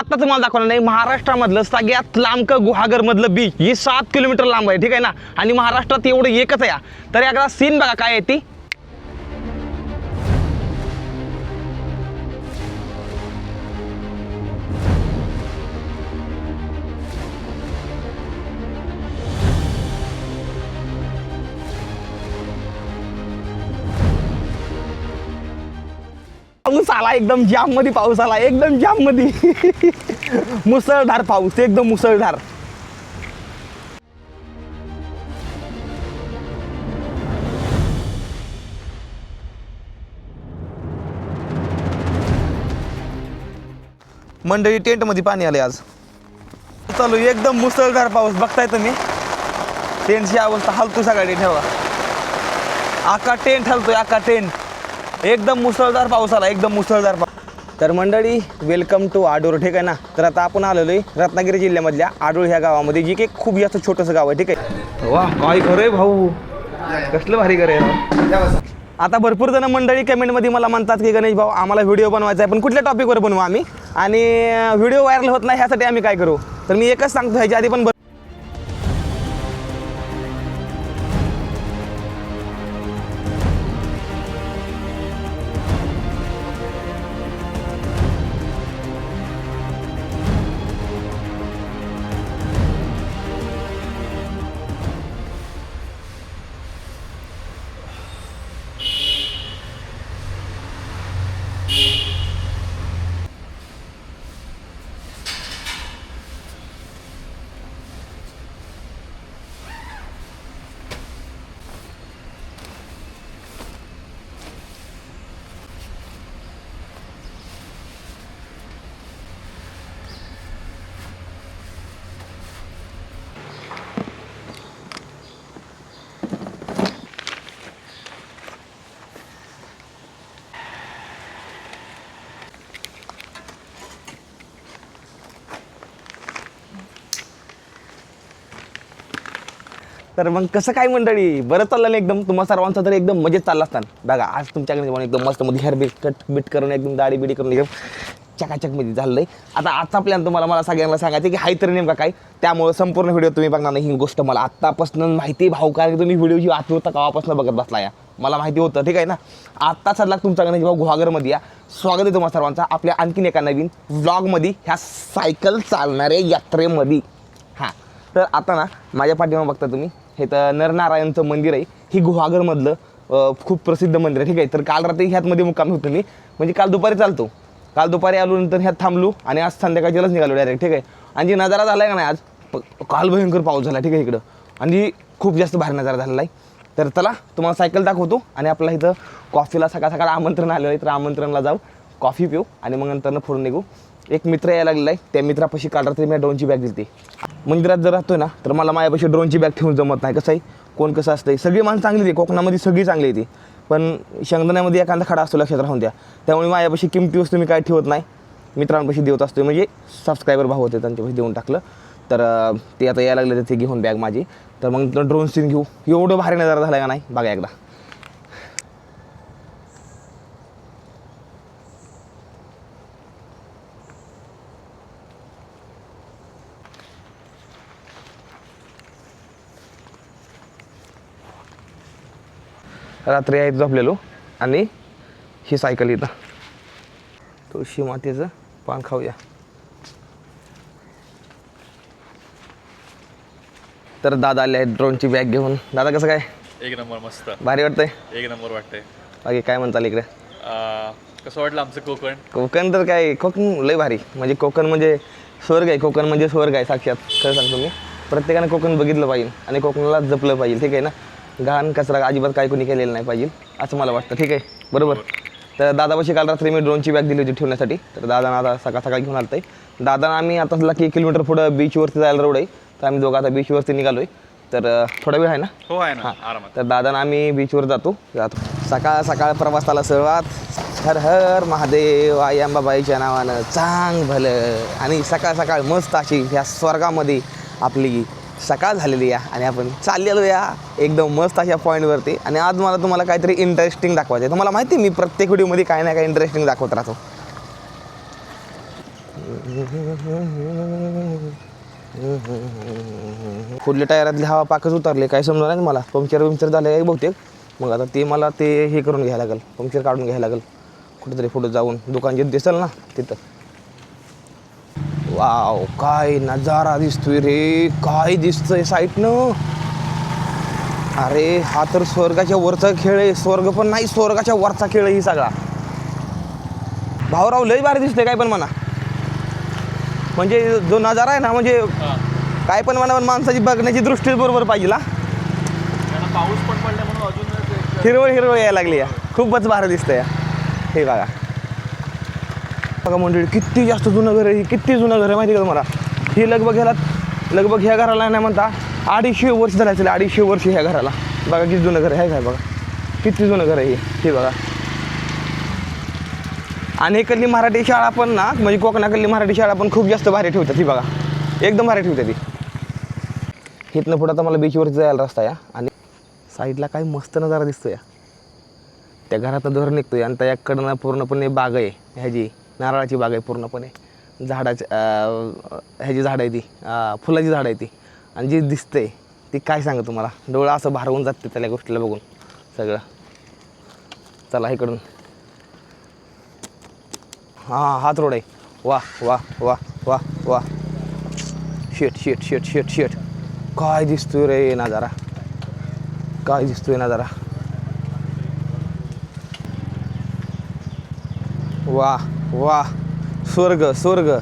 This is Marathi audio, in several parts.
आता तुम्हाला दाखवणार नाही महाराष्ट्रामधलं सगळ्यात लांब गुहागर मधलं बीच. ही 7 किलोमीटर लांब आहे, ठीक आहे ना. आणि महाराष्ट्रात एवढं एकच आहे. तर एकदा सीन बघा काय आहे ती. पाऊस आला एकदम जाम मध्ये, पाऊस आला एकदम जाम मध्ये. मुसळधार पाऊस, एकदम मुसळधार. मंडळी टेंट मध्ये पाणी आले आज. चालू एकदम मुसळधार पाऊस, बघताय तुम्ही. टेंटची अवस्था हलतो सगळ्या ठेवा. आका टेंट हलतोय, आका टेंट. एकदम मुसळधार पाऊस आला, एकदम मुसळधार पाऊस. तर मंडळी वेलकम टू आडूर, ठीक आहे ना. तर आता आपण आलेलो आहे रत्नागिरी जिल्ह्यामधल्या आडूर ह्या गावामध्ये, जे की खूप जास्त छोटंसं गाव आहे, ठीक आहे. वा काय घर आहे भाऊ, कसलं भारी घर आहे. आता भरपूर जण मंडळी कमेंटमध्ये मला म्हणतात की गणेश भाऊ आम्हाला व्हिडिओ बनवायचा आहे, पण कुठल्या टॉपिकवर बनवू आम्ही, आणि व्हिडिओ व्हायरल होत नाही ह्यासाठी आम्ही काय करू. तर मी एकच सांगतो, ह्याच्या आधी पण तर मग कसं काय मंडळी, बरं चाललं ना एकदम. तुम्हा सर्वांचा तर एकदम मजेत चालला असताना. बघा आज तुमच्याकडे एकदम मस्त मध्ये हेअर बिट करून एकदम दाढी बिडी करून एकदम चकाचक मध्ये झालं आहे. आता आजचा प्लॅन तुम्हाला मला सगळ्यांना सांगायचं की हाय तर नेमका काय, त्यामुळे संपूर्ण व्हिडिओ तुम्ही बघणार नाही. ही गोष्ट मला आत्तापासून माहिती भाऊ, कारण तुम्ही व्हिडिओची आतुरता केव्हापासून बघत बसला या, मला माहिती होतं, ठीक आहे ना. आत्ता सध्या तुमच्याकडे भाऊ गुहागरमध्ये या. स्वागत आहे तुम्हा सर्वांचा आपल्या आणखीन एका नवीन व्लॉगमध्ये, ह्या सायकल चालणाऱ्या यात्रेमध्ये. हां, तर आता ना माझ्या पाठीमागे बघता तुम्ही, हे तर नरनारायणचं मंदिर आहे. ही गुहागरमधलं खूप प्रसिद्ध मंदिर आहे, ठीक आहे. तर काल रात्री ह्यातमध्ये मुक्कामी होतो मी, म्हणजे काल दुपारी चालतो. काल दुपारी आलो, नंतर ह्यात थांबलो आणि आज संध्याकाळच्यालाच निघालो डायरेक्ट, ठीक आहे. आणि जे नजारा झाला आहे का नाही आज, काल भयंकर पाऊस झाला, ठीक आहे इकडं, आणि खूप जास्त भारी नजारा झालेला आहे. तर चला तुम्हाला सायकल दाखवतो, आणि आपला इथं कॉफीला सकाळ सकाळ आमंत्रण आलेलं आहे. तर आमंत्रणला जाऊ, कॉफी पिऊ, आणि मग नंतर पुढे निघू. एक मित्र यायला लागलेला आहे, त्या मित्रापाशी काल रात्री मी ड्रोनची बॅग दिली. मंदिरात जर राहतोय ना, तर मला माझ्यापाशी ड्रोनची बॅग ठेवून जमत नाही. कसं आहे, कोण कसं असतं, सगळी माणसं चांगली आहे कोकणामध्ये, सगळी चांगली आहे ती, पण शेंगदाण्यामध्ये एखादा खडा असतो, लक्षात राहून द्या. त्यामुळे माझ्यापाशी किमती वस्तू मी काय ठेवत नाही, मित्रांपाशी देत असतो. म्हणजे सबस्क्रायबर भाव होते, त्यांच्यापाशी देऊन टाकलं. तर ते आता यायला लागले, तर ते घेऊन बॅग माझी. तर मग ड्रोन सीन घेऊ. एवढं भारी नजारा झाला का नाही बघा एकदा. रात्री आहेत झोपलेलो, आणि ही सायकल इथं तुळशी मातेचं पान खाऊया. तर दादा आले आहेत ड्रोनची बॅग घेऊन. दादा कसं काय? एक नंबर, मस्त, भारी वाटतंय. एक नंबर वाटतंय. बाकी काय म्हणताल इकडे? कसं वाटलं आमचं कोकण? कोकण तर काय, कोकण लय भारी. म्हणजे कोकण म्हणजे स्वर्ग आहे. कोकण म्हणजे स्वर्ग आहे साक्षात. खरं सांगतो मी, प्रत्येकाने कोकण बघितलं पाहिजे आणि कोकणाला जपलं पाहिजे, ठीक आहे ना. घाण कचरा अजिबात काय कोणी केलेलं नाही पाहिजे, असं मला वाटतं, ठीक आहे, बरोबर. तर दादापाशी काल रात्री मी ड्रोनची बॅग दिली होती ठेवण्यासाठी. तर दादानं आता सकाळ सकाळी घेऊन आलं आहे. दादा आम्ही आता 1 किलोमीटर पुढं बीचवरती जायला रोड आहे. तर आम्ही दोघं आता बीचवरती निघालो आहे. तर थोडा वेळ आहे ना? हो आहे ना, आरामात. तर दादानं आम्ही बीचवर जातो. सकाळ सकाळ प्रवासाला सुरुवात. हर हर महादेव, आई अंबाबाईच्या नावानं चांग भलं. आणि सकाळ सकाळ मस्त अशी ह्या स्वर्गामध्ये आपली सकाळ झालेली आहे, आणि आपण चाललेलो या एकदम मस्त अशा पॉईंटवरती. आणि आज मला तुम्हाला काहीतरी इंटरेस्टिंग दाखवायचं आहे. तुम्हाला माहिती आहे मी प्रत्येक व्हिडिओमध्ये काही ना काही इंटरेस्टिंग दाखवत राहतो. पुढल्या टायरातली हवा पाकच उतरली, काय समजलं नाही मला. पंक्चर झालं काय बहुतेक. मग आता ते मला ते हे करून घ्यायला लागेल, पंक्चर काढून घ्यायला लागेल कुठेतरी पुढे जाऊन. दुकान जिथं दिसेल ना तिथं. वाव, काय नजारा दिसतोय रे, काय दिसतंय साईडनं. अरे हा तर स्वर्गाच्या वरचा खेळ आहे. स्वर्ग पण नाही, स्वर्गाच्या वरचा खेळ आहे ही सगळा. भाऊराव लय भारी दिसतंय काय पण म्हणा. म्हणजे जो नजारा आहे ना, म्हणजे काय पण म्हणा, पण माणसाची बघण्याची दृष्टी बरोबर पाहिजे ना. पाऊस पण पडला म्हणून अजून हिरवळ हिरवळ यायला लागली या. खूपच भारी दिसतंय या. हे बघा बघा मंडळी, किती जास्त जुनं घर आहे, किती जुनं घर आहे माहिती का तुम्हाला. हे लगभग ह्या घराला नाही म्हणता 250 वर्ष झाले असेल. 250 वर्ष ह्या घराला. बघा किती जुनं घर आहे काय बघा, किती जुनं घर आहे हे बघा. आणि इकडली मराठी शाळा पण ना, म्हणजे कोकणाकडली मराठी शाळा पण खूप जास्त भारी ठेवतात. ही बघा एकदम भारी ठेवतात ती. इथनं पुढं आता मला बीचवरती जायला रस्ता या. आणि साईडला काय मस्त नजारा दिसतो या. त्या घरातनं धोरण निघतोय आणि त्याकडनं पूर्णपणे बाग आहे ह्याची, नारळाची बाग आहे पूर्णपणे. ह्याची झाडं आहे ती, फुलाची झाडं आहे ती. आणि जी दिसते ती काय सांगू तुम्हाला, डोळा असं भारवून जाते त्याला गोष्टीला बघून सगळं. चला इकडून, हां हाच रोड आहे. वा वा वा वा वा. शेट शेट शेट शेट शेट, काय दिसतोय रे नजारा, काय दिसतोय नजारा. वा वा, स्वर्ग स्वर्ग.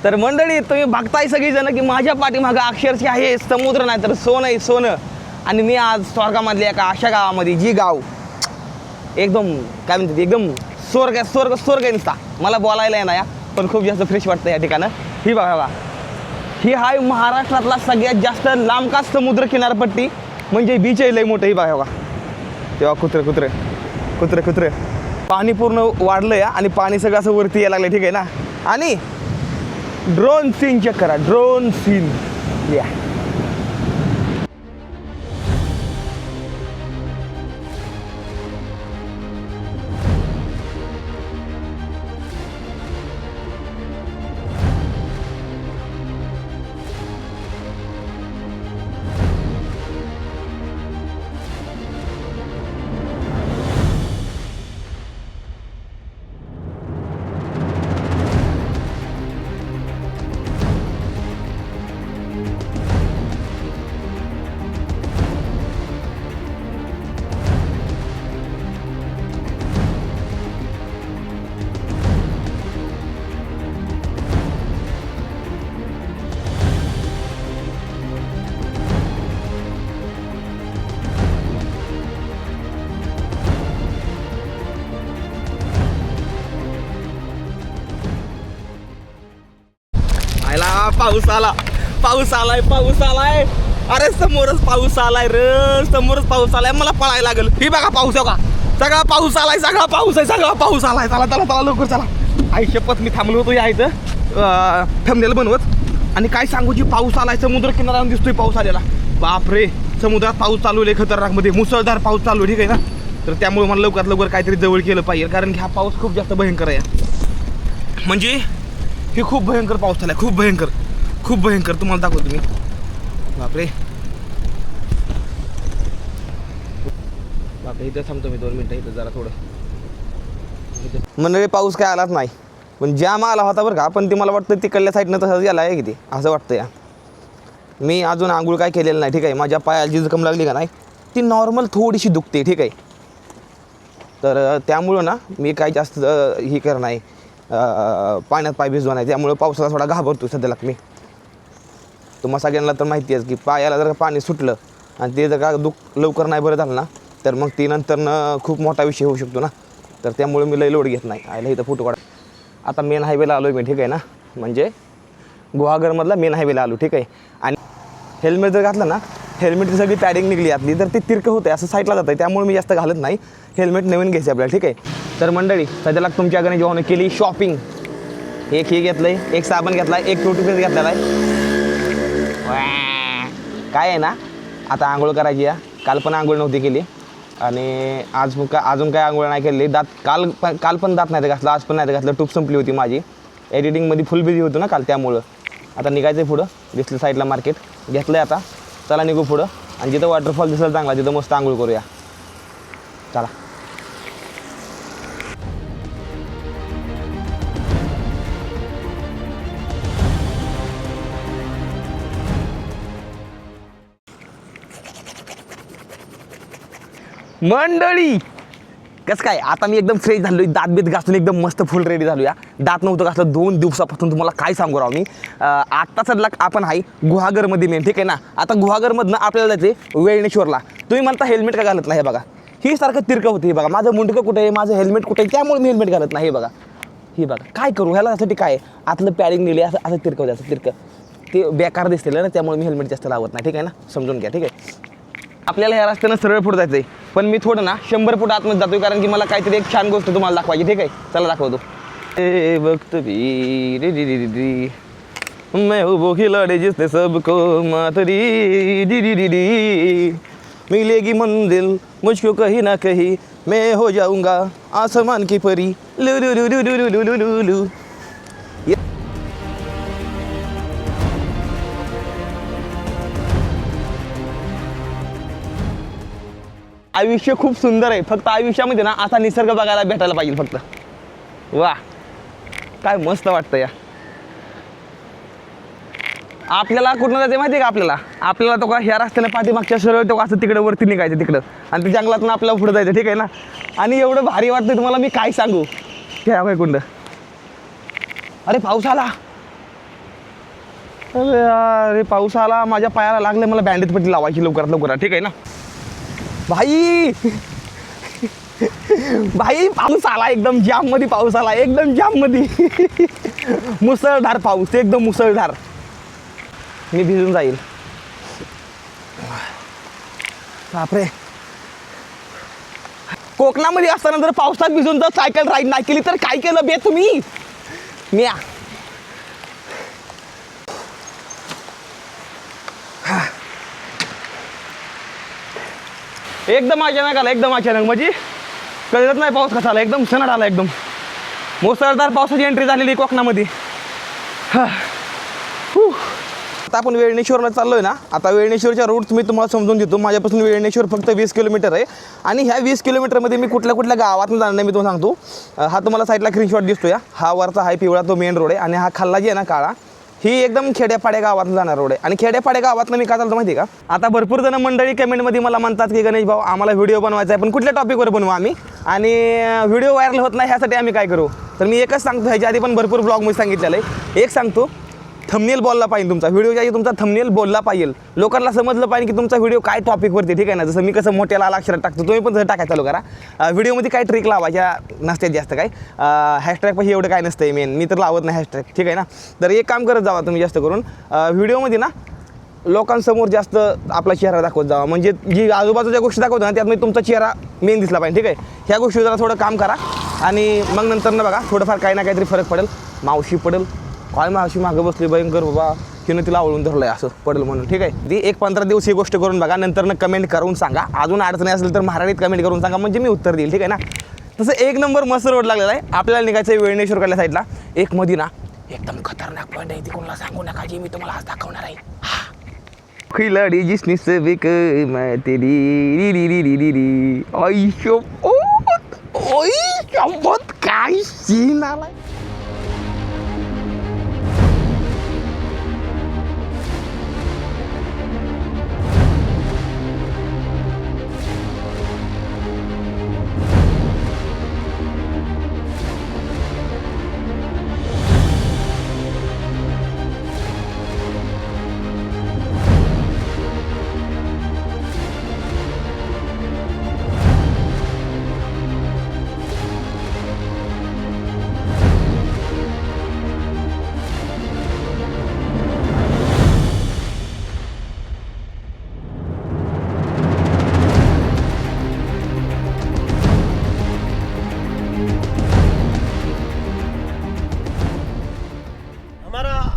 तर मंडळी, तुम्ही बघताय सगळीजण की माझ्या पाठीमागं अक्षरशः आहे समुद्र नाही तर सोनं आहे सोनं. आणि मी आज स्वर्गामधल्या एका अशा गावामध्ये, जी गाव एकदम काय म्हणतात, एकदम स्वर्ग स्वर्ग स्वर्ग आहे नुसता. मला बोलायला आहे ना या, पण खूप जास्त फ्रेश वाटतं या ठिकाणं. ही बघा, ही आहे महाराष्ट्रातला सगळ्यात जास्त लांबका समुद्र किनारपट्टी, म्हणजे बीच आहे लय मोठं. ही बघा तेव्हा कुत्रे कुत्रे कुत्रे कुत्रे. पाणी पूर्ण वाढलं या आणि पाणी सगळं असं वरती यायला लागलं, ठीक आहे ना. आणि ड्रोन सीन चेक करा, ड्रोन सीन या. पाऊस आला, पाऊस आलाय, पाऊस आलाय. अरे समोरच पाऊस आलाय रे, समोरच पाऊस आलाय. मला पळायला लागेल. ही बघा पाऊस आहे का, सगळा पाऊस आलाय, सगळा पाऊस आहे, सगळा पाऊस आलाय. चला चला चला लवकर चला. आई शपथ, मी थांबलो होतो या इथं थंबनेल बनवत. आणि काय सांगू, जी पाऊस आलाय, समुद्र किनाऱ्यावर दिसतोय पाऊस आलेला. बापरे, समुद्रात पाऊस चालू आहे खतरनाकमध्ये, मुसळधार पाऊस चालू आहे, ठीक आहे ना. तर त्यामुळे मला लवकरात लवकर काहीतरी जवळ केलं पाहिजे, कारण की हा पाऊस खूप जास्त भयंकर आहे. म्हणजे हे खूप भयंकर पाऊस झालाय, खूप भयंकर, खूप भयंकर. तुम्हाला दाखवतो मी. बापरे बापरे, इथं थांबतो मी 2 मिनटं इथं जरा थोडं. म्हणजे पाऊस काय आलाच नाही, पण जाम आला होता बरं का. पण ते मला वाटतं तिकडल्या साईडनं तसंच गेला आहे किती, असं वाटतं या. मी अजून आंघोळ काय केलेलं नाही, ठीक आहे. माझ्या पायाला जी जखम लागली का नाही, ती नॉर्मल थोडीशी दुखते, ठीक आहे. तर त्यामुळं ना मी काय जास्त ही कर नाही, पाण्यात पाय भिजवा नाही. त्यामुळं पावसाला थोडा घाबरतो सध्याला मी. तुम्हाला सगळ्यांना तर माहिती आहे की पायाला जर पाणी सुटलं आणि ते जर का लवकर नाही बरं झालं ना, तर मग ती नंतरनं खूप मोठा विषय होऊ शकतो ना. तर त्यामुळे मी लई लोड घेत नाही. आयला इथं फोटो काढ. आता मेन हायवेला आलो आहे मी, ठीक आहे ना. म्हणजे गुहागरमधला मेन हायवेला आलो, ठीक आहे. आणि हेल्मेट जर घातलं ना, हेल्मेटची सगळी पॅडिंग निघली आतली, तर ती तिरकं होतं असं साईडला जातं आहे. त्यामुळे मी जास्त घालत नाही. हेल्मेट नवीन घ्यायचं आपल्याला, ठीक आहे. तर मंडळी, सध्याला तुमच्याकडे जेव्हा केली शॉपिंग, एक हे घेतलं आहे, एक साबण घेतला आहे, एक टूथपेस्ट घेतलेला आहे. काय आहे ना, आता आंघोळ करायची या. काल पण आंघोळ नव्हती केली, आणि अजून काय आंघोळ नाही केली. काल पण दात नाही घातलं, आज पण नाही घातलं. टूप संपली होती माझी, एडिटिंगमध्ये फुल बिझी होतो ना काल, त्यामुळं. आता निघायचं आहे पुढं, दिसलं साईडला मार्केट घेतलं आहे आता. चला निघू पुढं, आणि जिथं वॉटरफॉल दिसलं चांगला तिथं मस्त आंघोळ करूया. चला. मंडळी कसं काय, आता मी एकदम फ्रेश झालो, दात बीत घासून एकदम मस्त फुल रेडी झालो. या दात नव्हतं घासलं 2 दिवसापासून, तुम्हाला काय सांगू राव मी. आत्ता सध्या आपण आहे गुहागरमध्ये मेन, ठीक आहे ना. आता गुहागरमधनं आपल्याला जायचं वेळणेश्वरला. तुम्ही म्हणता हेल्मेट का घालत नाही, हे बघा ही सारखं तिरकं होते. हे बघा माझं मुंडकं कुठे आहे, माझं हेल्मेट कुठे आहे, त्यामुळे मी हेल्मेट घालत नाही. हे बघा, ही बघा काय करू, ह्याला यासाठी काय आतलं पॅडिंग नेली असं तिरकं होतं, असं तिरकं ते बेकार दिसतील ना, त्यामुळे मी हेल्मेट जास्त लावत नाही, ठीक आहे ना. समजून घ्या, ठीक आहे. आपल्याला ह्या रस्त्यानं सरळ पुढे जायचं आहे, पण मी थोडं ना 100 फूट आतमध्ये जातोय, कारण की मला काहीतरी एक छान गोष्ट तुम्हाला दाखवायची, ठीक आहे. चला दाखवतो. ए वक्त भी रे रे रे रे मैं वो खिलाड़ी जिसने सबको मातरी डी डी डी डी मिलेगी मंजिल मुझको कहीं ना कहीं मैं हो जाऊंगा आसमान की परी लू लू लू लू लू लू लू लू लू. आयुष्य खूप सुंदर आहे, फक्त आयुष्यामध्ये ना असा निसर्ग बघायला भेटायला पाहिजे फक्त. वा काय मस्त वाटतं या. आपल्याला कुठं जाते माहिती आहे का, आपल्याला तो का ह्या रस्त्याने पाठीमागच्या सरळ तो असं तिकडं वरती निघायचं तिकडं, आणि ते जंगलातून आपल्याला पुढे जायचं, ठीक आहे ना. आणि एवढं भारी वाटतं तुम्हाला मी काय सांगू. घ्या काय कुंड. अरे पाऊस आला, अरे पाऊस आला, माझ्या पायाला लागलं. मला बँडेज पट्टी लावायची लवकरात लवकर, ठीक आहे ना. भाई पाऊस आला, एकदम जाममध्ये पाऊस आला, एकदम जाममध्ये. मुसळधार पाऊस, एकदम मुसळधार. मी भिजून जाईल. बापरे, कोकणामध्ये असताना जर पावसात भिजून जर सायकल राईड नाही केली तर काय केलं बे तुम्ही. मी एकदम अचानक आला, एकदम अचानक, म्हणजे कळत नाही पाऊस कसा आला. एकदम सणाट आला, एकदम मुसळधार पावसाची एंट्री झालेली कोकणामध्ये. आता आपण वेळणेश्वरला चाललोय ना. आता वेळणेश्वरच्या रूट मी तुम्हाला समजून देतो. माझ्यापासून वेळणेश्वर फक्त 20 किलोमीटर आहे, आणि ह्या 20 किलोमीटरमध्ये मी कुठल्या कुठल्या गावातून जाणार नाही मी तुम्हाला सांगतो. हा तुम्हाला साईडला स्क्रीनशॉट दिसतो या, हा वरचा हाय पिवळा तो मेन रोड आहे, आणि हा खाल्ला जी आहे ना काळा, ही एकदम खेड्यापाड्या गावातून जाणार रोड आहे. आणि खेड्यापाड्या गावातनं मी काय चालतो माहिती आहे का. आता भरपूर जण मंडळी कमेंटमध्ये मला म्हणतात की गणेश भाऊ आम्हाला व्हिडिओ बनवायचा आहे, पण कुठल्या टॉपिकवर बनवू आम्ही, आणि व्हिडिओ व्हायरल होत नाही, ह्यासाठी आम्ही काय करू. तर मी एकच सांगतो, ह्याच्या आधी पण भरपूर ब्लॉगमध्ये सांगितलेलं आहे. एक सांगतो, थंबनेल बोलला पाहिजे तुमचा व्हिडिओच्या आधी, तुमचा थंबनेल बोलला पाहिजे. लोकांना समजलं पाहिजे की तुमचा व्हिडिओ काय टॉपिकवरती, ठीक आहे ना. जसं मी कसं मोठ्या लाल अक्षरात टाकतो, तुम्ही पण तसं टाकायला चालू करा. व्हिडिओमध्ये काय ट्रिक लावायच्या नसते जास्त, काय हॅशटॅगपाशी एवढं काय नसतं मेन, मी तर लावत नाही हॅशटॅग, ठीक आहे ना. तर एक काम करत जावा तुम्ही जास्त करून व्हिडिओमध्ये ना लोकांसमोर जास्त आपला चेहरा दाखवत जावा, म्हणजे जी आजूबाजूच्या गोष्टी दाखवतो ना त्यात तुमचा चेहरा मेन दिसला पाहिजे, ठीक आहे. ह्या गोष्टी जरा थोडं काम करा, आणि मग नंतर ना बघा थोडंफार काही ना काहीतरी फरक पडेल. मावशी पडेल, काय मावशी मागं बसली भयंकर बाबा, तिनं तिला आवळून धरलं आहे असं पडेल म्हणून, ठीक आहे. ती एक 15 दिवस ही गोष्ट करून बघा, नंतर कमेंट करून सांगा. अजून अडचणी असेल तर मराठीत कमेंट करून सांगा, म्हणजे मी उत्तर देईल, ठीक आहे ना. तसं एक नंबर मस्त रोड लागलेला आहे. आपल्याला निघायचं आहे वेळणेश्वरकडल्या साईडला. एक मध्ये ना एकदम खतरनाक पॉईंट आहे, ती कोणाला सांगू नका, जी मी तुम्हाला आज दाखवणार आहे. खिलाडी जिसने सबिक तेरी री री री री री आयुष्य काय सीन आलाय.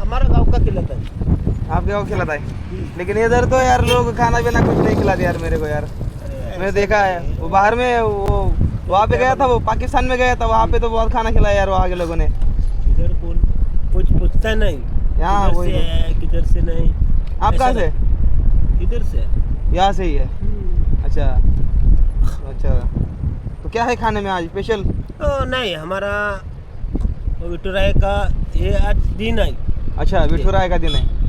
हमारा गांव का खिलाता है. आपके गाँव खिलाता है, लेकिन इधर तो यार लोग खाना पीना कुछ नहीं खिलाते यार मेरे को यार. मैंने देखा है वो बाहर में वो वहाँ पे गया था, वो पाकिस्तान में गया था, वहाँ पे तो बहुत खाना खिलाया यार वहाँ के लोगों ने। इधर कौन कुछ पूछता नहीं, यहाँ किधर वही से है किधर से नहीं। आप कहाँ से? इधर से। यहाँ से ही है। अच्छा अच्छा, तो क्या है खाने में आज स्पेशल? ओ नहीं, हमारा विठुराय का ये आज दिन है। अच्छा, विठुराय का दिन है।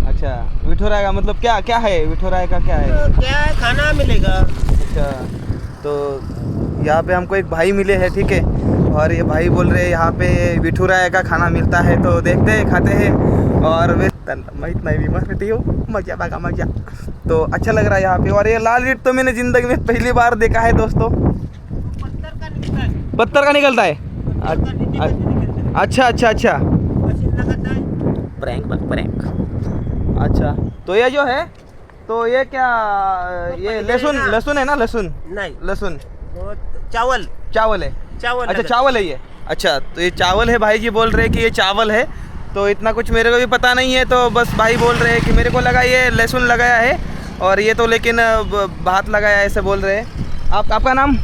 अच्छा, विठुराय का मतलब क्या क्या है? विठुराय का क्या है? तो क्या है, खाना मिलेगा। अच्छा, तो यहाँ पे हमको एक भाई मिले हैं, ठीक है, और ये भाई बोल रहे हैं यहाँ पे विठुराय का खाना मिलता है, तो देखते हैं खाते हैं। और वे माहित नहीं बीमार रहती हो, मजा बागा मजा। तो अच्छा लग रहा है यहाँ पे। और ये लाल ईंट तो मैंने ज़िंदगी में पहली बार देखा है दोस्तों। पत्थर का निकलता है। पत्थर का निकलता है? पत्थर का नीचे कैसे निकलता है? अच्छा अच्छा अच्छा, मशीन लगाता है। Prank prank. अच्छा, तो ये जो है, तो ये क्या, ये लहसुन लहसुन है ना? लहसुन नहीं, लहसुन वो चावल चावल है। चावल अच्छा, लगा- चावल है ये। अच्छा, तो ये चावल है, भाई जी बोल रहे हैं कि ये चावल है। तो इतना कुछ मेरे को भी पता नहीं है, तो बस भाई बोल रहे हैं कि मेरे को लगा ये लहसुन लगाया है, और ये तो लेकिन भात लगाया है ऐसे बोल रहे हैं। आपका नाम?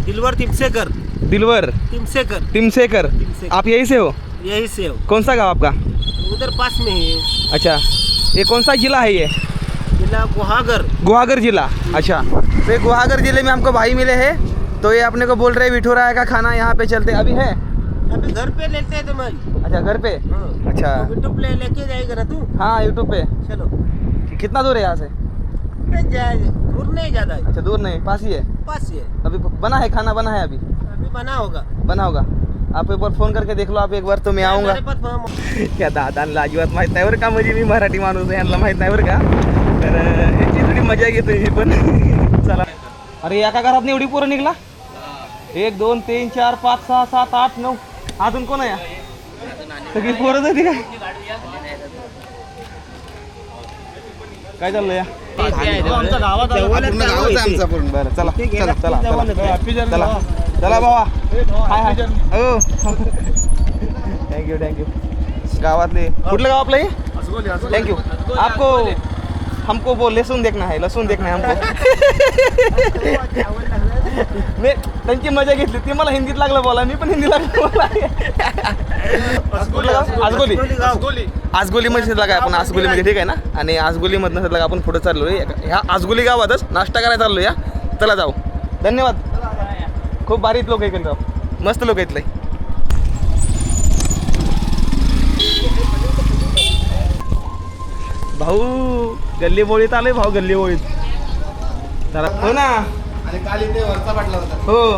दिलवर तिमसेकर। दिलवर तिमसेकर तिमसेकर। तिमसेकर। आप यहीं से हो? यही से हो, कौन सा गाँव आपका? उधर पास में ही है। अच्छा, ये कौन सा जिला है ये? जिला गुहागर। गुहागर जिला। अच्छा, तो ये गुहागर जिले में हमको भाई मिले हैं, तो ये अपने को बोल रहे हैं विठुराय का खाना यहाँ पे चलते अभी है। अभी घर पे लेते हैं तुम्हारी। अच्छा, घर पे? हाँ। अच्छा। तो यूट्यूब पे लेके जाएगा ना तू। हाँ, यूट्यूब पे। चलो, कितना दूर है यहाँ से? दूर नहीं ज्यादा है, अच्छा, दूर नहीं, पास ही है। पास ही है। अभी बना है, खाना बना है अभी? अभी बना होगा। बना होगा। आप एक बार फोन करके देख लो आप एक बार, तो मैं आऊँगा। मेरे पास फोन- क्या दादांना अजिबात माहीत नाही बरं का, म्हणजे मी मराठी माणूस आहे, यांना माहीत नाही बरं का, तर याची थोडी मजा घेतोय मी पण. चला. अरे एका घरात एवढी पोरं निघला? 1 2 3 4 5 6 7 8 9. अजून कोण आहे? सगळी पोरं होती काय? काय चाललंय या? आमच्या गावात आलं. जवळच पूर्ण गाव गावच आहे आहे आमचं पूर्ण. बरं, चला ठीक आहे चला ना? चला जवळच चला आहे. चला चला बाबा. हाय हाय. हो, थँक्यू. गावातले कुठलं गाव आपलं हे? असगोली, असगोली. थैंक यू आपको, हमको वो लहसुन देखना है, लहसुन देखना है हमको. मी त्यांची मजा घेतली, ती मला हिंदीत लागलं बोला, मी पण हिंदी लागलं बोला. कुठलं गाव? आजगोली. असगोली. आजगोलीमध्ये लागा आपण, आजगोलीमध्ये, ठीक आहे ना. आणि आजगोलीमधनं लागा आपण पुढे चाललो आहे, ह्या आजगोली गावातच नाश्ता करायला चाललो या. चला जाऊ. धन्यवाद. खूप भारी लोक आहेत इकडे, मस्त लोक आहेत लय. भाऊ गल्ली बोळीत आले, भाऊ गल्ली बोळीत. चला. हो ना. आणि काल इथे वरचा पाटला होता. हो.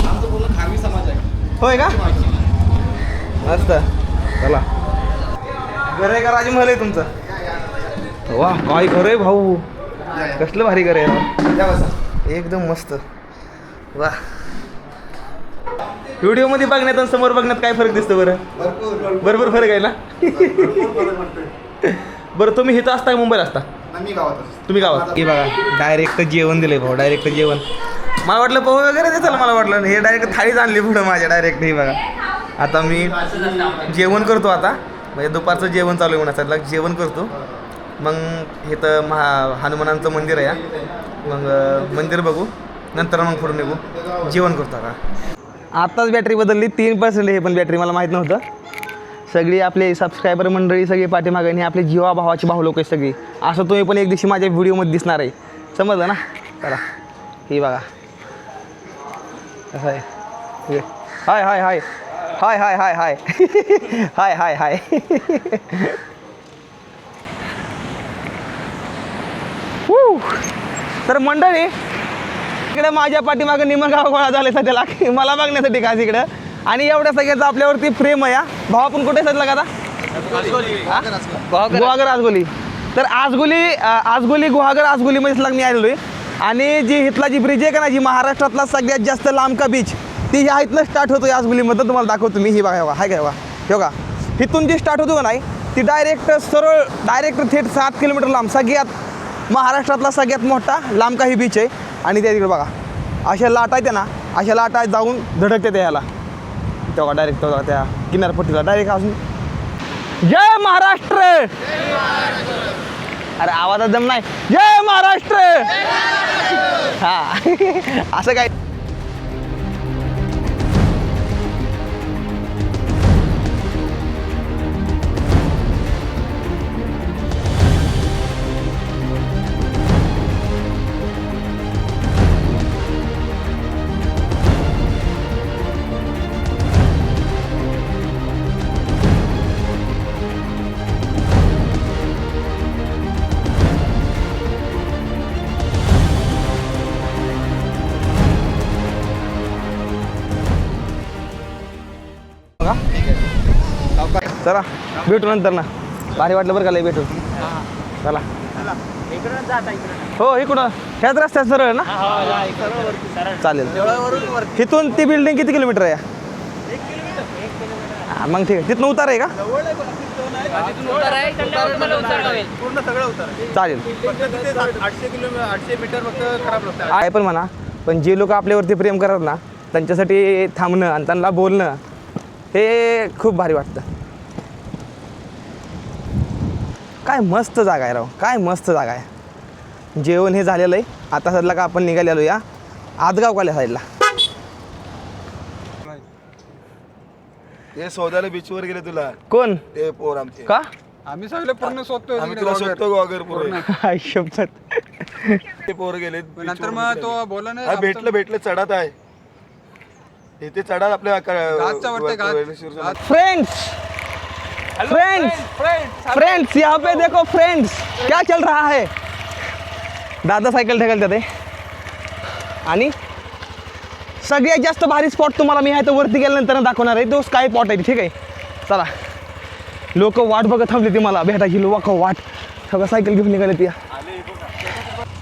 आमचं पूर्ण खारवी समाज आहे. होय का? मस्त. चला. घर आहे का राजमहल आहे तुमचं? वा, काय घर आहे भाऊ, कसलं भारी घर आहे राव. या बसा. एकदम मस्त. वा. व्हिडिओमध्ये बघण्यात आणि समोर बघण्यात काय फरक दिसतो बरं? भरपूर बरोबर फरक आहे ना? फरक वाटतोय. बरं, तुम्ही इथं असता का मुंबईला असता? आम्ही गावातच. तुम्ही गावात? हे बघा, डायरेक्ट जेवण दिलंय भाऊ, डायरेक्ट जेवण. मला वाटलं पोहे वगैरे देताल, मला वाटलं हे डायरेक्ट थाळीच आणली पुढं माझ्या डायरेक्ट. हे बघा, आता मी जेवण करतो आता, म्हणजे दुपारचं जेवण चालू आहे म्हणा, जेवण करतो. मग इथं हनुमानांचं मंदिर आहे, मग मंदिर बघू, नंतर मग पुढे निघू, जेवण करतो आता. आत्ताच बॅटरी बदलली, 3% हे पण बॅटरी मला माहीत नव्हतं. सगळी आपले सबस्क्रायबर मंडळी सगळी पाठीमागे, आणि आपले जीवा भावाचे भाऊ लोक आहेत सगळी. असं तुम्ही पण एक दिवशी माझ्या व्हिडिओमध्ये दिसणार आहे, समजलं ना? चला, ही बघा कसं आहे. हाय हाय हाय हाय हाय हाय हाय हाय हाय हाय. तर मंडळी, इकडे माझ्या पाठीमागे निमगाव गोळा झाले सध्याला मला बघण्यासाठी खास इकडं. आणि एवढ्या सगळ्याचं आपल्यावरती प्रेम आहे. भाऊ आपण कुठे सध्या का आता? गुहागर आजगोली. तर आजगोली गुहागर आजगोलीमध्येच मी आलेलो आहे. आणि जी इथला जी ब्रिज आहे का ना, जी महाराष्ट्रातला सगळ्यात जास्त लांब का बीच, ती ह्या इथनं स्टार्ट होतो आजगोलीमधनं. तुम्हाला दाखवतो मी. ही बघा, बघा हाय काय बघा, हे बघा, इथून जी स्टार्ट होतो का नाही, ती डायरेक्ट थेट 7 किलोमीटर लांब, सगळ्यात महाराष्ट्रातला सगळ्यात मोठा लांब काही बीच आहे. आणि त्या तिकडे बघा अशा लाटा आहेत ना, अशा लाटा जाऊन धडकते त्याला, तेव्हा डायरेक्ट त्या किनारपट्टीला डायरेक्ट असून. जय महाराष्ट्र. अरे आवाजात दम नाही. जय महाराष्ट्र. हा असं काय चला भेटू नंतर ना भारी वाटलं बरं का लय भेटू चला इकडून जाता इकडून हो इकडं ह्याच रस्त्यात सरळ ना चालेल तिथून ती बिल्डिंग किती किलोमीटर आहे हा, मग ठीक आहे तिथून उतार आहे का पूर्ण सगळं होतं चालेल 800 किलोमीटर 800 मीटर फक्त खराब लागतं आहे पण म्हणा पण जे लोक आपल्यावरती प्रेम करतात ना त्यांच्यासाठी थांबणं आणि त्यांना बोलणं हे खूप भारी वाटतं काय मस्त जागा आहे राव काय मस्त जागा आहे जेवण हे झालेलं आहे आता सध्या का आपण निघालेलो या आदगावकाल्या साईडला ते सौदाला बीचवर गेले तुला कोण ते पोर आमचे का आम्ही सगळे पूर्ण शोधतोय आम्ही तुला शोधतो गोगर पूर्ण आई शपथ ते पोर गेले नंतर मग तो बोला हा, नाही भेटलं चढात आहे इथे चढात आपल्या घाटचा वाटतंय, घाट. फ्रेंड्स फ्रेंड्स यहाँ पे देखो फ्रेंड्स क्या चल रहा है दादा सायकल ढकलतात ते आणि सगळ्यात जास्त भारी स्पॉट तुम्हाला मी आहे तर वरती गेल्यानंतर दाखवणार आहे तो स्काय पॉट आहे ठीक आहे चला लोक वाट बघत थांबले ती मला भेटायची लोक वाट सगळं सायकल घेऊन निघाले ती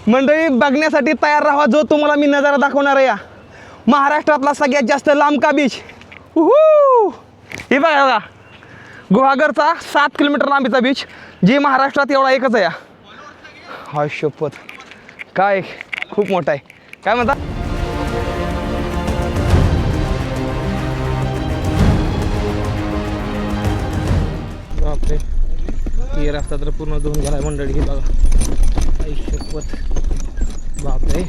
मंडळी बघण्यासाठी तयार राहा जो तुम्हाला मी नजारा दाखवणार आहे या महाराष्ट्रातला सगळ्यात जास्त लांबका बीच हे बघा बघा गुहागरचा 7 किलोमीटर लांबीचा बीच जी महाराष्ट्रात एवढा एकच आहे हा शपथ काय खूप मोठा आहे काय म्हणता बापरे हे रस्ता तर पूर्ण धुवून गेला मंडळी हे बघा आई शपथ बापरे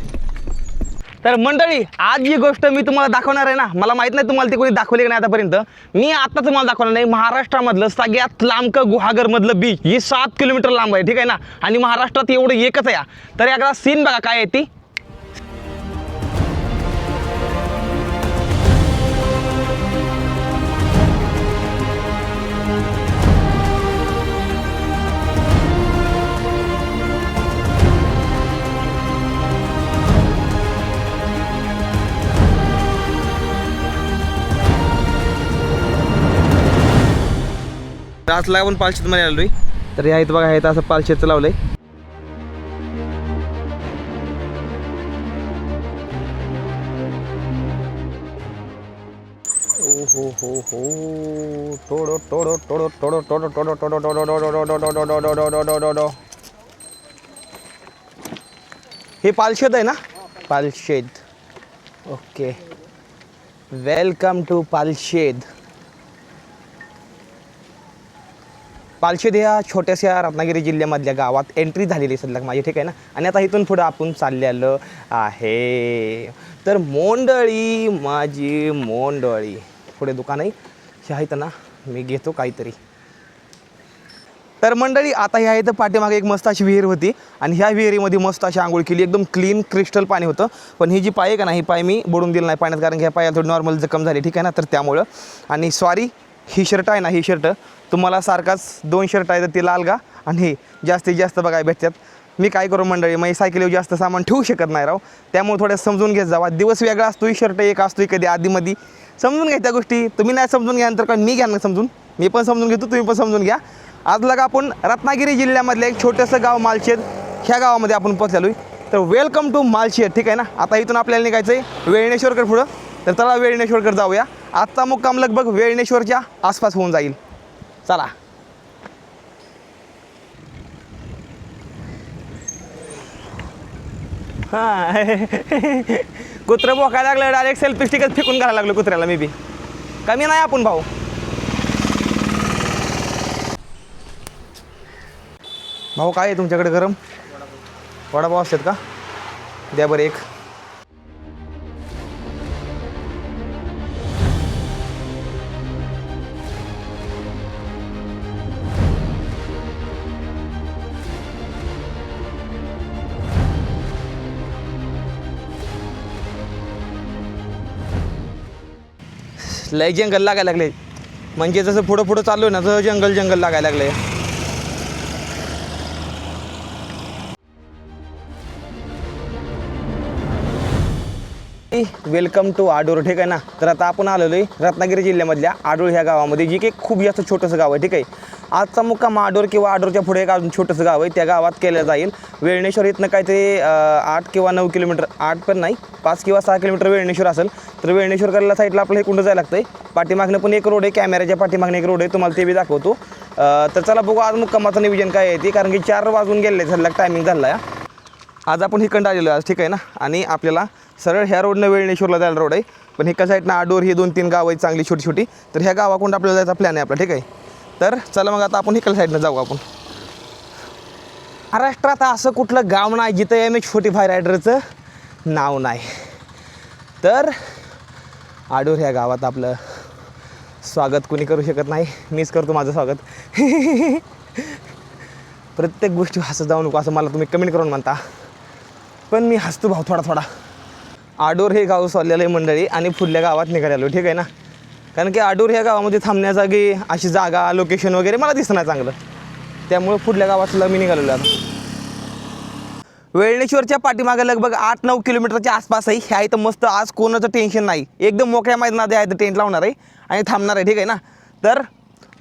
तर मंडळी आज जी गोष्ट मी तुम्हाला दाखवणार आहे ना मला माहित नाही तुम्हाला ती कोणी दाखवली की नाही आतापर्यंत मी आता तुम्हाला दाखवणार नाही महाराष्ट्रामधलं सगळ्यात लांब गुहागरमधलं बीच ही 7 किलोमीटर लांब आहे ठीक आहे ना आणि महाराष्ट्रात एवढं एकच आहे तर एकदा सीन बघा काय आहे ती आजला आपण पालशेत मध्ये आलोय तर या इथं बघा हे असं पालशेतचं लावलंय ओ हो to-do to-do to-do to-do to-do to-do to-do to-do to-do हे पालशेत आहे ना पालशेत ओके वेलकम टू पालशेत पालशेत ह्या छोट्याशा रत्नागिरी जिल्ह्यामधल्या गावात एंट्री झालेली सध्या माझी ठीक आहे ना आणि आता इथून पुढं आपण चाललेलं आहे तर मोंडळी माझी मोंडळी पुढे दुकान आहे हे आहेत ना मी घेतो काहीतरी तर मंडळी आता ह्या इथं पाठीमागे एक मस्त अशी विहीर होती आणि ह्या विहिरीमध्ये मस्त अशी आंघोळ केली एकदम क्लीन क्रिस्टल पाणी होतं पण ही जी पाय आहे का ना ही पाय मी बुडून दिली नाही पाण्यात कारण की ह्या पायाला थोडी नॉर्मल जखम झाली ठीक आहे ना तर त्यामुळं आणि सॉरी ही शर्ट आहे ना ही शर्ट तुम्हाला सारखाच 2 शर्ट आहे तर ती लाल गा आणि ही जास्तीत जास्त बघायला भेटतात मी काय करू मंडळी मग सायकलीवर जास्त सामान ठेवू शकत नाही राव त्यामुळे थोडं समजून घेत जावा दिवस वेगळा असतोय शर्ट एक असतोय कधी आधीमध्ये समजून घ्या त्या गोष्टी तुम्ही नाही समजून घ्यानंतर कारण मी घ्या ना समजून मी पण समजून घेतो तुम्ही पण समजून घ्या आज लगा आपण रत्नागिरी जिल्ह्यामधलं एक छोटंसं गाव मालशेत ह्या गावामध्ये आपण पोचलेलो आहे तर वेलकम टू मालशेत ठीक आहे ना आता इथून आपल्याला निघायचं आहे वेळणेश्वरकर पुढं तर चला वेळणेश्वरकर जाऊया आजचा मुक्काम लगभग वेळणेश्वरच्या आसपास होऊन जाईल चला हां कुत्रं बोकायला लागलं डायरेक्ट सेल्फी स्टिकच फेकून करायला लागलो कुत्र्याला मी बी कमी नाही आपण भाऊ भाऊ काय आहे तुमच्याकडे गरम वडापाव असतात का द्या बरं एक लय जंगल लागायला लागले, म्हणजे जसं पुढं पुढं चालू आहे ना तसं जंगल लागायला लागले. वेलकम टू आडूर, ठीक आहे ना. तर आता आपण आलेलो आहे रत्नागिरी जिल्ह्यामधल्या आडूर ह्या गावामध्ये, जी की खूप जास्त छोटंसं गाव आहे, ठीक आहे. आजचा मुक्काम आडूर किंवा आडूरच्या पुढे एक अजून छोटंसं गाव आहे, त्या गावात केलं जाईल. वेळणेश्वर इथनं काहीतरी 8 किंवा 9 किलोमीटर, 8 पण नाही 5 किंवा 6 किलोमीटर वेळणेश्वर असेल. तर वेळणेश्वर करायला साईडला आपलं हे कुठं जायला लागतं आहे. पाठीमागनं पण एक रोड आहे, कॅमेऱ्याच्या पाठीमागनं एक रोड आहे, तुम्हाला ते बी दाखवतो. तर चला बघू आज मुक्कामाचं नियोजन काय आहे ते, कारण की 4 वाजून गेले झालं, टायमिंग झाला आहे. आज आपण हिकडं आलेलो आज, ठीक आहे ना. आणि आपल्याला सरळ ह्या रोडनं वेळणेश्वरला जायला रोड आहे, पण एका साईडनं आडूर ही 2-3 गावं आहेत चांगली छोटी छोटी. तर ह्या गावाकडून आपल्याला जायचा प्लॅन आहे आपला, ठीक आहे. तर चला मग आता आपण इकडल्या साईडनं जाऊ. आपण महाराष्ट्रात असं कुठलं गाव नाही जिथं MH45 रायडरचं नाव नाही. तर आडूर ह्या गावात आपलं स्वागत कोणी करू शकत नाही, मीच करतो माझं स्वागत. प्रत्येक गोष्टी हसत जाऊ नको असं मला तुम्ही कमेंट करून म्हणता, पण मी हसतो भाऊ थोडा थोडा. आडूर हे गाव सोडलेलं आहे मंडळी, आणि पुढल्या गावात निघालेलो, ठीक आहे ना. कारण की आडूर ह्या गावामध्ये थांबण्याजागी अशी जागा लोकेशन वगैरे मला दिसतं नाही चांगलं, त्यामुळे पुढल्या गावातला मी निघालेलो आता. वेळणेश्वरच्या पाठीमागे लगभग 8-9 किलोमीटरच्या आसपास आहे. ह्या इथं मस्त आज कोणाचं टेन्शन नाही, एकदम मोकळ्या मैदानात आहे, टेंट लावणार आहे आणि थांबणार आहे, ठीक आहे ना. तर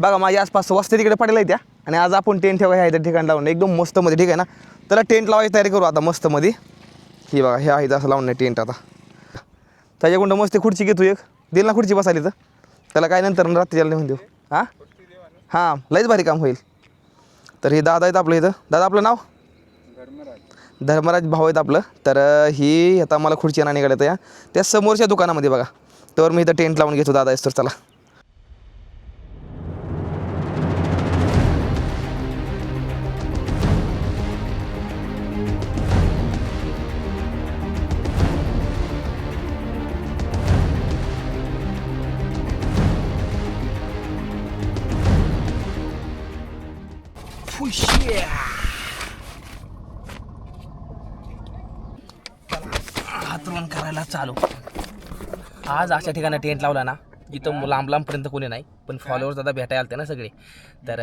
बघा माझ्या आसपास वस्ती तिकडे पडेल आहे त्या, आणि आज आपण टेंट ठेवा ह्या इथं ठिकाण लावून एकदम मस्तमध्ये, ठीक आहे ना. त्याला टेंट लावायची तयारी करू आता मस्तमध्ये. ही बघा हे आहे असं लावून नाही टेंट आता. त्याच्याकडून मस्त खुर्ची घेतो, एक दिल ना खुर्ची बसायली तर त्याला काय नंतर रात्रीला लिहून देऊ. हां लयच भारी काम होईल. तर हे दादा आहेत आपलं इथं. दादा आपलं नाव धर्मराज भाऊ आहेत आपलं. तर ही आता मला खुर्ची आणा निघाल्यात या त्या समोरच्या दुकानामध्ये बघा. तर मी इथं टेंट लावून घेतो दादा आहेस तर चला. हातरून करायला चालू. आज अशा ठिकाणी टेंट लावला ना जिथं लांब लांबपर्यंत कोणी नाही, पण फॉलोअर्स दादा भेटायला आलते ना सगळे, तर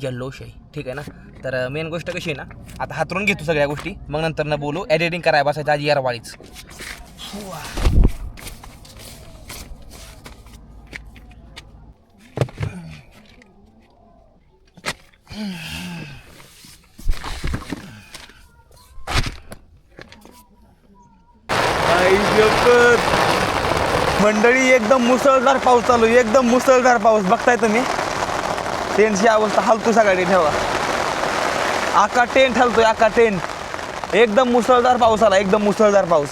जल्लोष आहे, ठीक आहे ना. तर मेन गोष्ट कशी आहे ना, आता हातरून घेतो सगळ्या गोष्टी, मग नंतर न बोलू. एडिटिंग करायला बसायचं आज यारवाळीच. मंडळी एकदम मुसळधार पाऊस चालू, एकदम मुसळधार पाऊस बघताय तुम्ही. टेंटची अवस्था हलतो सगळी ठेवा. आका टेंट हलतोय, आका टेंट. एकदम मुसळधार पाऊस आला, एकदम मुसळधार पाऊस.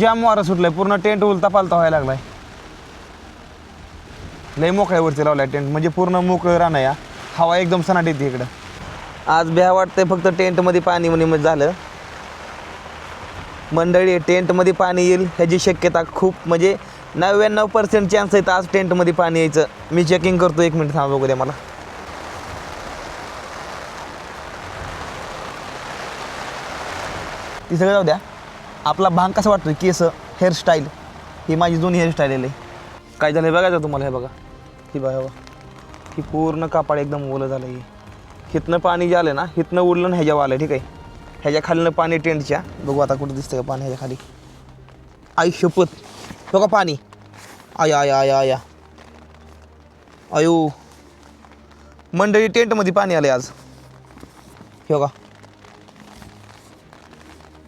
जाम वारा सुटलाय, पूर्ण टेंट उलता पालता व्हायला लागलाय. लय मोकळ्यावरती लावलाय टेंट, म्हणजे पूर्ण मोकळं राहणं या. हवा एकदम सनाट येते इकडं. आज भ्या वाटतंय फक्त टेंटमध्ये पाणी म्हणे झालं. मंडळी टेंटमध्ये पाणी येईल ह्याची शक्यता खूप, म्हणजे 99% चान्स आहेत आज टेंटमध्ये पाणी यायचं. मी चेकिंग करतो, 1 मिनिट थांबा बघू द्या मला. ती सगळं जाऊ द्या. आपला भांग कसा वाटतोय, केस, हेअरस्टाईल, ही माझी जुनी हेअरस्टाईल आहे. काय झालं बघायचं तुम्हाला, हे बघा ही बघा ही पूर्ण कापड एकदम ओलं झालं. हे हिथनं पाणी जे आलं ना, हिथनं उडलं ना ह्याच्यावर आलं, ठीक आहे. ह्याच्या खालीनं पाणी टेंटच्या, बघू आता कुठं दिसतं का पाणी ह्याच्या खाली. आई शपथ बघा पाणी. आया आया आया आया अयो मंडळी टेंटमध्ये पाणी आलं आज, हे बघा.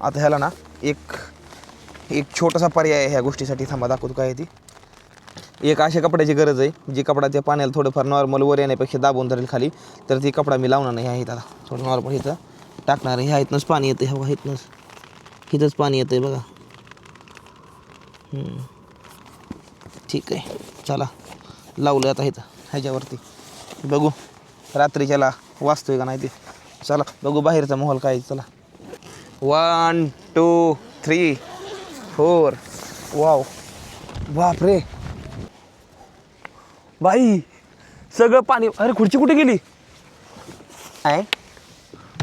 आता ह्याला ना एक छोटासा पर्याय आहे ह्या गोष्टीसाठी, थांबा दाखवतो काय आहे ती. एक अशा कपड्याची गरज आहे जी कपडा त्या पाण्याला थोडंफार नॉर्मल वर येण्यापेक्षा दाबून धरेल खाली. तर ती कपडा मी लावणार नाही, ह्या इथं थोडं नॉर्मल इथं टाकणार आहे. ह्या इथनंच पाणी येतं, ह्या इथंच पाणी येतं आहे बघा. ठीक आहे चला लावलं आता इथं ह्याच्यावरती, बघू रात्रीच्याला वाचतोय का नाही ते. चला बघू बाहेरचा माहोल काय. चला 1 2 3 4. वाव बापरे बाई सगळं पाणी. अरे खुर्ची कुठे गेली आहे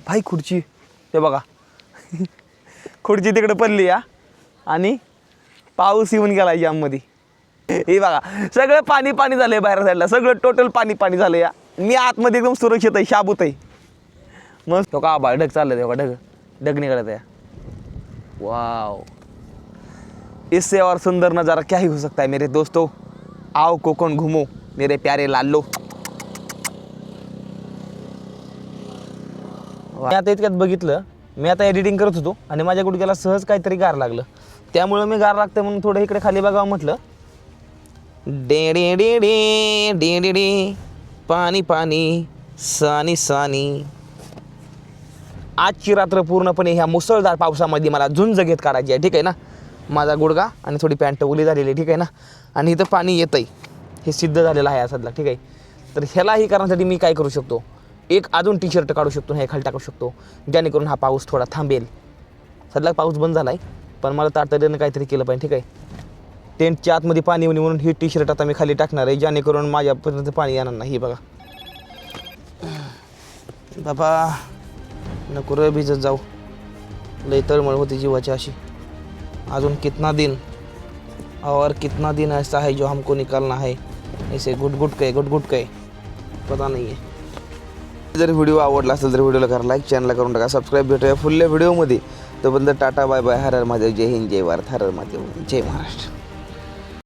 भाई? खुर्ची हे बघा खुर्ची तिकडे पडली या, आणि पाऊस येऊन गेला जाममध्ये. हे बघा सगळं पाणी पाणी झालंय बाहेर साईडला, सगळं टोटल पाणी पाणी झालं या. मी आतमध्ये एकदम सुरक्षित आहे, शाबूत आहे. मग तो का आभाळ ढग चाललं तेव्हा ढग निघाला त्या. वाव, इससे और सुंदर नज़ारा क्या ही हो सकता है मेरे दोस्तों. आओ कोकण घूमो मेरे प्यारे लालो. मी आता इतक्यात बघितलं, मी आता एडिटिंग करत होतो आणि माझ्या गुडघ्याला सहज काहीतरी गार लागलं. त्यामुळं मी गार लागतं म्हणून थोडं इकडे खाली बघावं म्हटलं. Day day day day day day day पाणी पाणी सानी सानी. आजची रात्र पूर्णपणे ह्या मुसळधार पावसामध्ये मला झुंज घेत काढायची आहे, ठीक आहे ना. माझा गुडघा आणि थोडी पॅन्ट ओली झालेली आहे, ठीक आहे ना. आणि इथं पाणी येतं आहे, हे सिद्ध झालेलं आहे सध्या, ठीक आहे. तर ह्यालाही करण्यासाठी मी काय करू शकतो, एक अजून टी शर्ट काढू शकतो, हे खाली टाकू शकतो, जेणेकरून हा पाऊस थोडा थांबेल. सध्या पाऊस बंद झाला आहे, पण मला तातडीनं काहीतरी केलं पाहिजे, ठीक आहे. टेंटच्या आतमध्ये पाणी येऊन म्हणून ही टी शर्ट आता मी खाली टाकणार आहे, जेणेकरून माझ्यापर्यंत पाणी येणार नाही. बघा बाबा, नको रे भिजत जाऊ, लई तळमळ होती जीवाची अशी. अजून कितना दिन और कितना दिन ऐसा है जो हमको निकालना है, ऐसे गुट के पता नहीं है. जर व्हिडिओ आवडला असेल तर व्हिडिओला करा लाईक, चॅनलला करून टाका सबस्क्राईब. भेटूया फुल्ल्या व्हिडिओमध्ये. तोपर्यंत टाटा बाय बाय. हर हर महादेव. जय हिंद, जय भारत. हर हर महादेव, जय महाराष्ट्र.